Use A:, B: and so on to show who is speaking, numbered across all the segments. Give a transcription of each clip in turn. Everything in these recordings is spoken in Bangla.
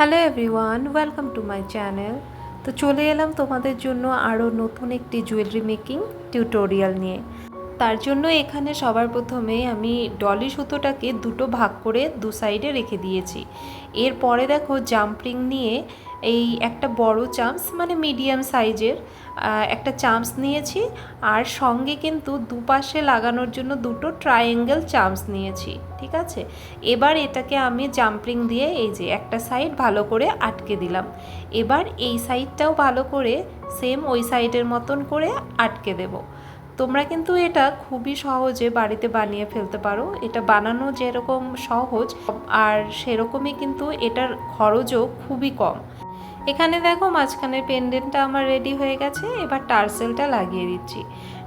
A: Hello everyone, welcome to my channel. তো চলে এলাম তোমাদের জন্য আরও নতুন একটি জুয়েলারি মেকিং টিউটোরিয়াল নিয়ে। তার জন্য এখানে সবার প্রথমে আমি ডলি সুতোটাকে দুটো ভাগ করে দু সাইডে রেখে দিয়েছি। এরপরে দেখো জাম্পিং নিয়ে এই একটা বড় চামচ মানে মিডিয়াম সাইজের একটা চামচ নিয়েছি, আর সঙ্গে কিন্তু দুপাশে লাগানোর জন্য দুটো ট্রায়াঙ্গেল চামচ নিয়েছি। ঠিক আছে, এবার এটাকে আমি জাম্পিং দিয়ে এই যে একটা সাইড ভালো করে আটকে দিলাম। এবার এই সাইডটাও ভালো করে সেম ওই সাইডের মতন করে আটকে দেব। তোমরা কিন্তু এটা খুবই সহজে বাড়িতে বানিয়ে ফেলতে পারো। এটা বানানো যেরকম সহজ আর সেরকমই কিন্তু এটার খরচও খুবই কম। এখানে দেখো মাঝখানের পেন্ডেন্টটা আমার রেডি হয়ে গেছে। এবার টার্সেলটা লাগিয়ে দিচ্ছি।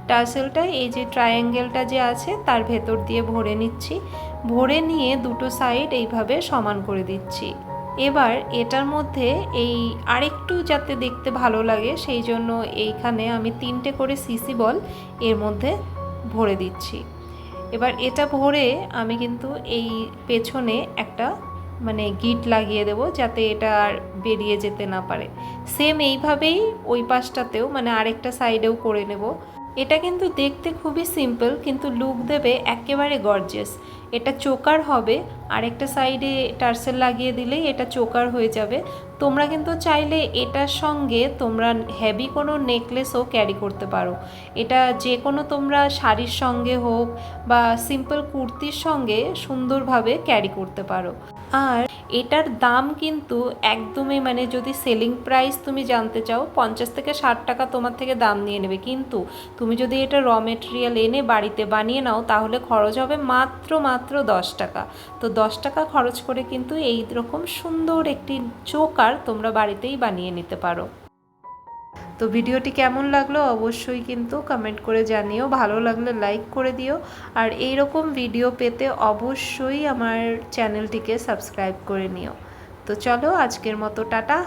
A: টার্সেলটা এই যে ট্রায়াঙ্গেলটা যে আছে তার ভেতর দিয়ে ভরে নিচ্ছি। ভরে নিয়ে দুটো সাইড এইভাবে সমান করে দিচ্ছি। এবার এটার মধ্যে এই আরেকটু যাতে দেখতে ভালো লাগে সেই জন্য এইখানে আমি 3টে করে সিসি বল এর মধ্যে ভরে দিচ্ছি। এবার এটা ভরে আমি কিন্তু এই পেছনে একটা মানে গিট লাগিয়ে দেব যাতে এটা আর বেরিয়ে যেতে না পারে। সেম এইভাবেই ওই পাশটাতেও মানে আরেকটা সাইডেও করে নেব। এটা কিন্তু দেখতে খুবই সিম্পল, কিন্তু লুক দেবে একেবারে গর্জিয়াস। এটা চোকার হবে, আরেকটা সাইডে টার্সেল লাগিয়ে দিলেই এটা চোকার হয়ে যাবে। তোমরা কিন্তু চাইলে এটার সঙ্গে তোমরা হেভি কোনো নেকলেসও ক্যারি করতে পারো। এটা যে কোনো তোমরা শাড়ির সঙ্গে হোক বা সিম্পল কুর্তির সঙ্গে সুন্দরভাবে ক্যারি করতে পারো। আর এটার দাম কিন্তু একদমই মানে যদি সেলিং প্রাইস তুমি জানতে চাও 50 থেকে 60 টাকা তোমার থেকে দাম নিয়ে নেবে, কিন্তু তুমি যদি এটা র মেটেরিয়াল এনে বাড়িতে বানিয়ে নাও তাহলে খরচ হবে মাত্র 10 টাকা। তো 10 টাকা খরচ করে কিন্তু এই রকম সুন্দর একটি চোকার তোমরা বাড়িতেই বানিয়ে নিতে পারো। তো ভিডিওটি কেমন লাগলো অবশ্যই কিন্তু কমেন্ট করে জানিও, ভালো লাগলে লাইক করে দিও, আর এই রকম ভিডিও পেতে অবশ্যই আমার চ্যানেলটিকে সাবস্ক্রাইব করে নিও। তো চলো আজকের মতো টাটা।